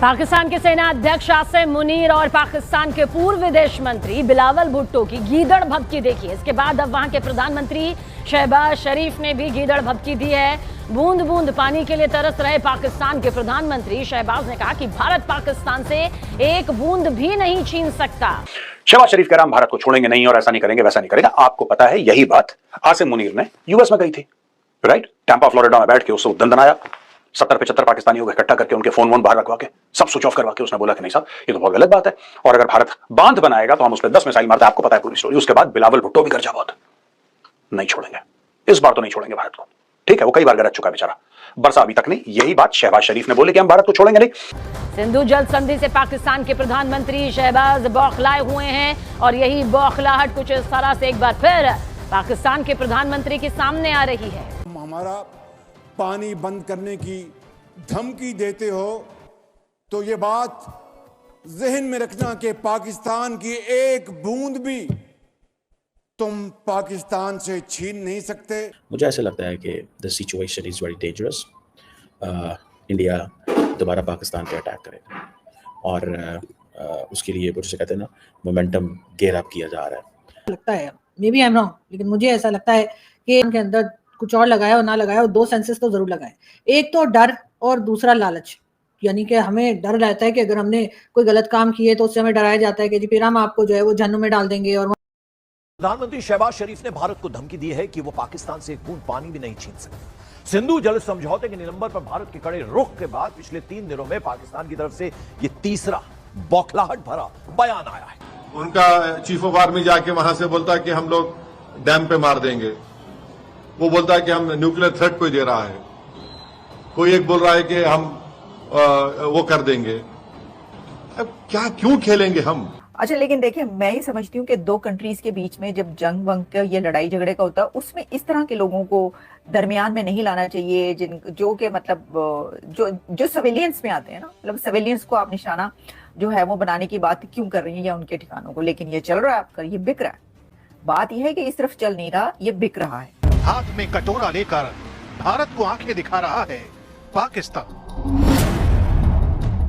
पाकिस्तान के सेना अध्यक्ष आसिम मुनीर और पाकिस्तान के पूर्व विदेश मंत्री बिलावल भुट्टो की गीदड़ भभकी देखी। इसके बाद अब वहां के प्रधानमंत्री शहबाज शरीफ ने भी गीदड़ भभकी दी है। बूंद बूंद पानी के लिए तरस रहे पाकिस्तान के प्रधानमंत्री शहबाज ने कहा कि भारत पाकिस्तान से एक बूंद भी नहीं छीन सकता। शहबाज शरीफ कह रहा हम भारत को छोड़ेंगे नहीं और ऐसा नहीं करेंगे वैसा नहीं करेंगे। आपको पता है यही बात आसिम मुनीर ने यूएस में कही थी, राइट? टैंपा फ्लोरिडा में बैठ के उससे उद्दंड बनाया, 70-75 पाकिस्तानियों को इकट्ठा करके उनके फोन वोन बाहर रखवा के सब स्विच ऑफ करवा के उसने बोला कि नहीं साहब ये तो बहुत गलत बात है और अगर भारत बांध बनाएगा तो हम उस पर 10 मिसाइल मारते हैं। आपको पता है पूरी स्टोरी। उसके बाद बिलावल भुट्टो भी कर जा बहुत नहीं छोड़ेंगे, इस बार तो नहीं छोड़ेंगे भारत को। ठीक है, वो कई बार गरज चुका है बेचारा, बरसा अभी तक नहीं। यही बात शहबाज शरीफ ने बोले कि हम भारत को छोड़ेंगे नहीं। सिंधु जल संधि से पाकिस्तान के प्रधानमंत्री शहबाज बौखलाए हुए हैं और यही बौखलाहट कुछ इस तरह से एक बार फिर पाकिस्तान के प्रधानमंत्री के सामने आ रही है। हमारा पानी बंद करने की धमकी देते हो तो ये बात जहन में रखना कि पाकिस्तान की एक बूंद भी तुम पाकिस्तान से छीन नहीं सकते। मुझे ऐसा लगता है कि the situation is very dangerous. India दोबारा पाकिस्तान पे अटैक करेगा और उसके लिए जैसे कहते हैं ना मोमेंटम गेयर अप किया जा रहा है। लगता है maybe I am wrong, लेकिन मुझे ऐसा लगता है कि इनके अंदर कुछ और लगाया और ना लगाया और दो सेंसेस तो जरूर लगाए। एक तो डर और दूसरा लालच, यानी कि हमें डर रहता है कि अगर हमने कोई गलत काम किए तो उससे हमें डराया जाता है कि जी फिर हम आपको जो है वो जहन्नुम में डाल देंगे। और प्रधानमंत्री शहबाज शरीफ ने भारत को धमकी दी है कि वो पाकिस्तान से एक बूंद पानी भी नहीं छीन सकते। सिंधु जल समझौते के निलंबन पर भारत के कड़े रुख के बाद पिछले 3 दिनों में पाकिस्तान की तरफ से ये तीसरा बौखलाहट भरा बयान आया है। उनका चीफ ऑफ आर्मी जाके वहां से बोलता है कि हम लोग डैम पे मार देंगे, वो बोलता है कि हम न्यूक्लियर थ्रेट कोई दे रहा है, कोई एक बोल रहा है कि हम वो कर देंगे। अब क्या क्यों खेलेंगे हम? अच्छा, लेकिन देखिए मैं ये समझती हूँ कि दो कंट्रीज के बीच में जब जंग वंग का ये लड़ाई झगड़े का होता है उसमें इस तरह के लोगों को दरमियान में नहीं लाना चाहिए जो कि मतलब जो सिविलियंस में आते हैं ना, मतलब सिविलियंस को आप निशाना जो है वो बनाने की बात क्यों कर रही है या उनके ठिकानों को। लेकिन ये चल रहा है आपका, ये बिक रहा है। बात यह है कि इस तरफ चल नहीं रहा, ये बिक रहा है। हाथ में कटोरा लेकर भारत को आंखें दिखा रहा है पाकिस्तान।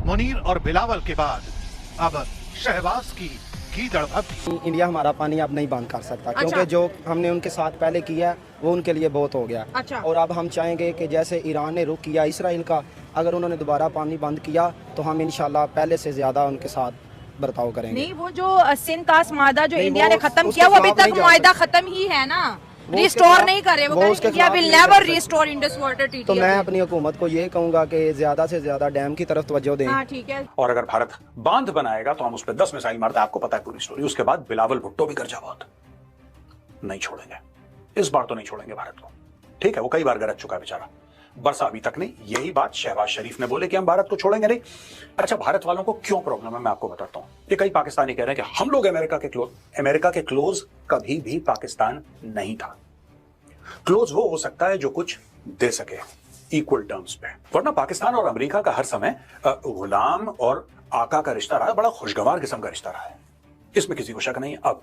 मुनीर और बिलावल के बाद अब शहबाज की गीदड़ भभकी। इंडिया हमारा पानी अब नहीं बंद कर सकता। अच्छा। क्योंकि जो हमने उनके साथ पहले किया वो उनके लिए बहुत हो गया। अच्छा। और अब हम चाहेंगे कि जैसे ईरान ने रुख किया इसराइल का, अगर उन्होंने दोबारा पानी बंद किया तो हम इंशाल्लाह पहले से ज्यादा उनके साथ बर्ताव करेंगे। नहीं, वो जो सिंध का मादा जो इंडिया ने खत्म किया वो अभी तक मुआहदा खत्म ही है ना, रिस्टोर नहीं करे वो India will never restore Indus water treaty. तो मैं अपनी हुकूमत को ये कहूंगा कि ज्यादा से ज्यादा डैम की तरफ तवज्जो दें। हाँ, ठीक है। और अगर भारत बांध बनाएगा तो हम उस पर 10 मिसाइल मारते हैं। आपको पता है पूरी स्टोरी। उसके बाद बिलावल भुट्टो भी कर जा बहुत नहीं छोड़ेंगे, इस बार तो नहीं छोड़ेंगे भारत को। ठीक है, वो कई बार गरज चुका है बेचारा, बरसा अभी तक नहीं। यही बात शहबाज शरीफ ने बोले कि हम भारत को छोड़ेंगे नहीं। अच्छा, भारत वालों को क्यों प्रॉब्लम है मैं आपको बताता हूं। ये कई पाकिस्तानी कह रहे हैं कि हम लोग अमेरिका के क्लोज कभी भी पाकिस्तान नहीं था। क्लोज वो हो सकता है जो कुछ दे सके इक्वल टर्म्स पे, वरना पाकिस्तान और अमेरिका का हर समय गुलाम और आका का रिश्ता रहा है, बड़ा खुशगवार किस्म का रिश्ता रहा है, इसमें किसी को शक नहीं। अब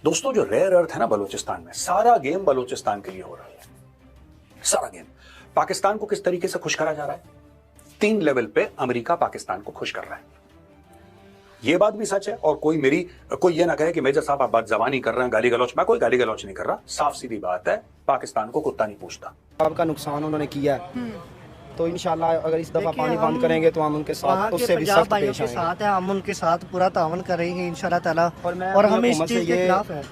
दोस्तों जो रेयर अर्थ है ना बलूचिस्तान में, सारा गेम बलूचिस्तान के लिए हो रहा है। सारा गेम पाकिस्तान को किस तरीके से खुश करा जा रहा है? 3 लेवल पे अमेरिका पाकिस्तान को खुश कर रहा है। ये बात भी सच है और कोई ये ना कहे कि मेजर साहब आप बात जबानी कर रहे हैं, गाली गलौच। मैं कोई गाली गलौच नहीं कर रहा, साफ सीधी बात है, पाकिस्तान को कुत्ता नहीं पूछता। आपका नुकसान उन्होंने किया तो इंशाल्लाह अगर इस दफा पानी बंद करेंगे तो हम उनके साथ उससे भी सख्त पेश आएंगे। हम उनके साथ पूरा तावन करेंगे इंशाल्लाह ताला। और हम इस चीज के खिलाफ है।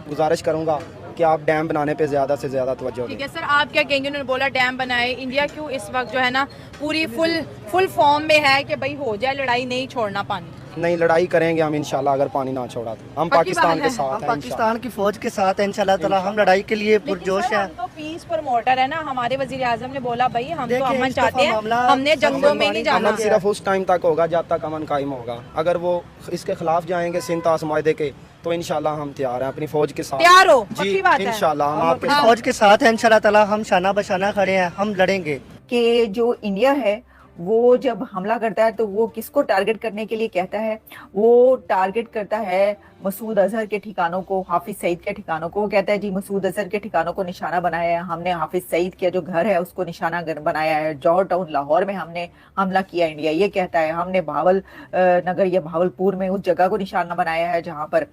गुजारिश करूंगा कि आप डैम बनाने पे ज्यादा से ज्यादा तवज्जो दें। ठीक है सर, आप क्या कहेंगे? उन्होंने बोला डैम बनाए। इंडिया क्यों इस वक्त जो है ना पूरी फुल फॉर्म में है कि भाई हो जाए लड़ाई, नहीं छोड़ना पानी? नहीं, लड़ाई करेंगे हम इंशाल्लाह, अगर पानी ना छोड़ा तो हम पाकिस्तान के साथ हैं, पाकिस्तान की फौज के साथ हैं इंशाल्लाह ताला। हम लड़ाई के लिए पुरजोश हैं। हम तो पीस प्रमोटर है ना, हमारे वजीर आजम ने बोला भाई हम तो अमन चाहते हैं, हमने जंगों में नहीं जाना। अमन सिर्फ उस टाइम तक होगा जब तक अमन कायम होगा। अगर वो इसके खिलाफ जाएंगे सिंध माहदे के तो इंशाल्लाह हम तैयार हैं अपनी फौज के साथ। तैयार हो? जी इंशाल्लाह हम आपके फौज के साथ हैं इंशाल्लाह ताला। हम शाना बशाना खड़े हैं, हम लड़ेंगे। कि जो इंडिया है वो जब हमला करता है तो वो किसको टारगेट करने के लिए कहता है? वो टारगेट करता है मसूद अजहर के ठिकानों को, हाफिज सईद के ठिकानों को। वो कहता है जी मसूद अजहर के ठिकानों को निशाना बनाया है हमने, हाफिज सईद के जो घर है उसको निशाना बनाया है, जौहर टाउन लाहौर में हमने हमला किया इंडिया ये कहता है, हमने भावल नगर या भावलपुर में उस जगह को निशाना बनाया है जहां पर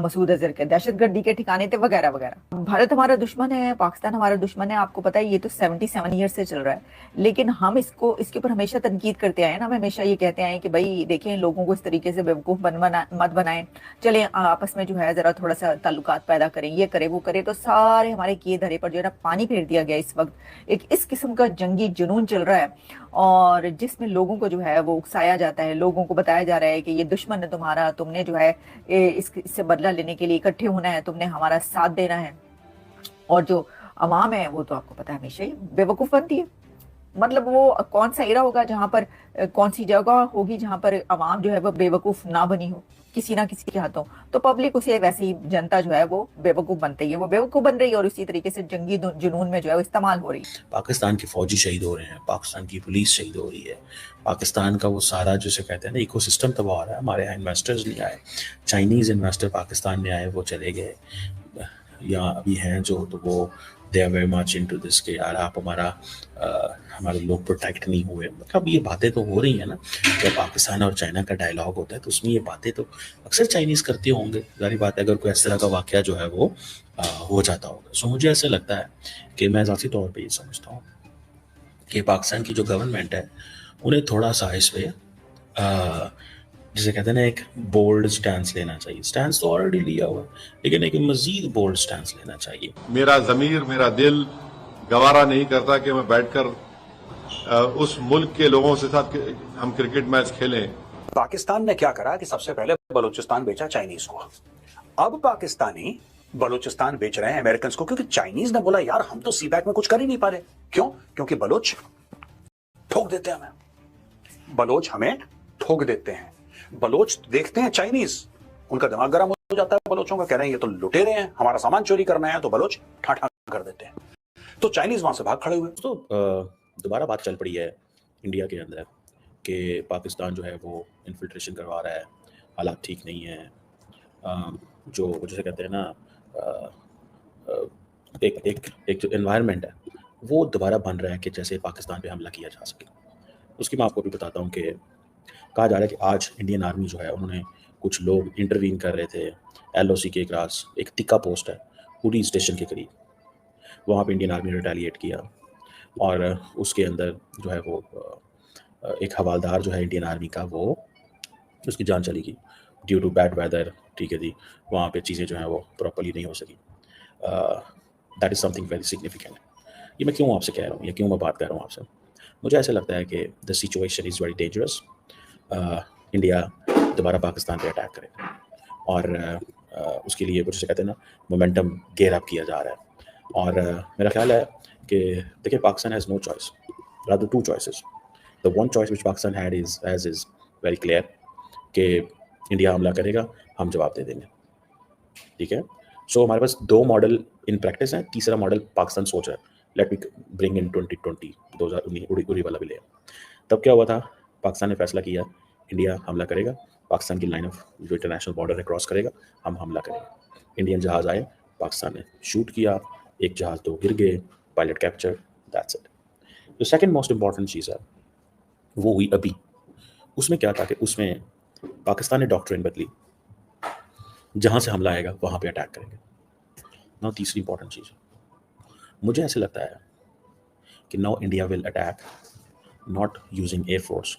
मसूद अजहर के दहशतगर्दी के ठिकाने थे वगैरह वगैरह। भारत हमारा दुश्मन है, पाकिस्तान हमारा दुश्मन है, आपको पता है ये तो 77 ईयर से चल रहा है। लेकिन हम इसके ऊपर हमेशा तनकीद करते आए ना, हम हमेशा ये कहते आए कि भाई देखें लोगों को इस तरीके से बेवकूफ मत बनाएं, चले आपस में जो है जरा थोड़ा सा ताल्लुकात पैदा करें, ये करे वो करे। तो सारे हमारे किए धरे पर जो है ना पानी फेर दिया गया। इस वक्त एक इस किस्म का जंगी जुनून चल रहा है और जिसमें लोगों को जो है वो उकसाया जाता है, लोगों को बताया जा रहा है कि ये दुश्मन है तुम्हारा, तुमने जो है इससे बदला लेने के लिए इकट्ठे होना है, तुमने हमारा साथ देना है। और जो अवाम है वो तो आपको पता है हमेशा ही बेवकूफ बनती है। मतलब वो कौन सा एरा होगा जहां पर कौन सी जगह होगी जहां पर अवाम जो है वो बेवकूफ ना बनी हो किसी ना किसी के हाथों, तो पब्लिक उसे वैसे ही जनता जो है वो बेवकूफ बनती है, वो बेवकूफ बन रही है और इसी तरीके से जंगी जुनून में जो है वो इस्तेमाल हो रही है। पाकिस्तान के फौजी शहीद हो रहे हैं, पाकिस्तान की पुलिस शहीद हो रही है, पाकिस्तान का वो सारा जिसे कहते हैं ना इकोसिस्टम तबाह हो रहा है। हमारे यहाँ इन्वेस्टर्स नहीं आए, चाइनीज़ इन्वेस्टर पाकिस्तान में आए वो चले गए, या अभी हैं जो तो वो they are very much into this के यार आप हमारे लोग प्रोटेक्ट नहीं हुए। मतलब ये बातें तो हो रही हैं ना, जब पाकिस्तान और चाइना का डायलॉग होता है तो उसमें ये बातें तो अक्सर चाइनीज़ करते होंगे, जारी बात है अगर कोई इस तरह का वाक़या जो है वो हो जाता होगा। सो मुझे ऐसा लगता है कि मैं ज़ाती तौर पे ये समझता हूँ कि पाकिस्तान की जो गवर्नमेंट है उन्हें थोड़ा सा इस पे जिसे कहते हैं ना एक बोल्ड स्टैंस लेना चाहिए। स्टैंस तो ऑलरेडी लिया हुआ है, लेकिन एक मजीद बोल्ड स्टैंस लेना चाहिए। मेरा ज़मीर मेरा दिल गवारा नहीं करता कि मैं बैठकर उस मुल्क के लोगों से साथ हम क्रिकेट मैच खेलें। पाकिस्तान ने क्या करा कि सबसे पहले बलूचिस्तान बेचा चाइनीज को, अब पाकिस्तानी बलूचिस्तान बेच रहे हैं अमेरिकन को, क्योंकि चाइनीज ने बोला यार हम तो सी पैक में कुछ कर ही नहीं पा रहे। क्यों? क्योंकि बलोच ठोक देते हैं हमें, बलोच हमें ठोक देते हैं। बलोच देखते हैं चाइनीज, उनका दिमाग गर्म हो जाता है बलोचों का, कह रहे हैं ये तो लुटेरे हैं, हमारा सामान चोरी करना है, तो बलोच ठाठा कर देते हैं। तो चाइनीज वहां से भाग खड़े हुए। तो दोबारा बात चल पड़ी है इंडिया के अंदर कि पाकिस्तान जो है वो इन्फिल्ट्रेशन करवा रहा है, हालात ठीक नहीं है। जो जैसे कहते हैं ना एक जो एनवायरनमेंट है वो दोबारा बन रहा है कि जैसे पाकिस्तान पे हमला किया जा सके। उसकी मैं आपको भी बताता हूँ कि कहा जा रहा है कि आज इंडियन आर्मी जो है उन्होंने कुछ लोग इंटरवीन कर रहे थे LOC के पास, एक तिक्का पोस्ट है उरी स्टेशन के करीब, वहाँ पे इंडियन आर्मी ने रिटेलिएट किया और उसके अंदर जो है वो एक हवालदार जो है इंडियन आर्मी का वो उसकी जान चली गई ड्यू टू बैड वेदर। ठीक है जी, वहाँ पे चीज़ें जो हैं वो प्रॉपर्ली नहीं हो सकी। That is something very significant. ये मैं क्यों आपसे कह रहा हूँ, या क्यों मैं बात कर रहा हूँ आपसे? मुझे ऐसा लगता है कि the situation is very dangerous. India दोबारा पाकिस्तान पे अटैक करेगा और उसके लिए कुछ जैसे कहते हैं ना मोमेंटम गेयर अप किया जा रहा है। और मेरा ख्याल है कि देखिए Pakistan has no choice, rather two choices. The one choice which Pakistan had is very clear कि इंडिया हमला करेगा, हम जवाब दे देंगे। ठीक है, सो हमारे पास दो मॉडल इन प्रैक्टिस हैं, तीसरा मॉडल पाकिस्तान सोच रहा है let me bring in 2019 Uri वाला भी ले। तब क्या हुआ था, पाकिस्तान ने फैसला किया इंडिया हमला करेगा, पाकिस्तान की लाइन ऑफ जो इंटरनेशनल बॉर्डर है क्रॉस करेगा, हम हमला करेंगे। इंडियन जहाज़ आए, पाकिस्तान ने शूट किया, एक जहाज़ दो गिर गए, पायलट कैप्चर, दैट्स इट। जो सेकंड मोस्ट इंपॉर्टेंट चीज़ है वो हुई अभी। उसमें क्या था कि उसमें पाकिस्तान ने डॉक्ट्रिन बदली, जहाँ से हमला आएगा वहाँ पे अटैक करेंगे। नाउ तीसरी इंपॉर्टेंट चीज़, मुझे ऐसे लगता है कि now India will attack not using air force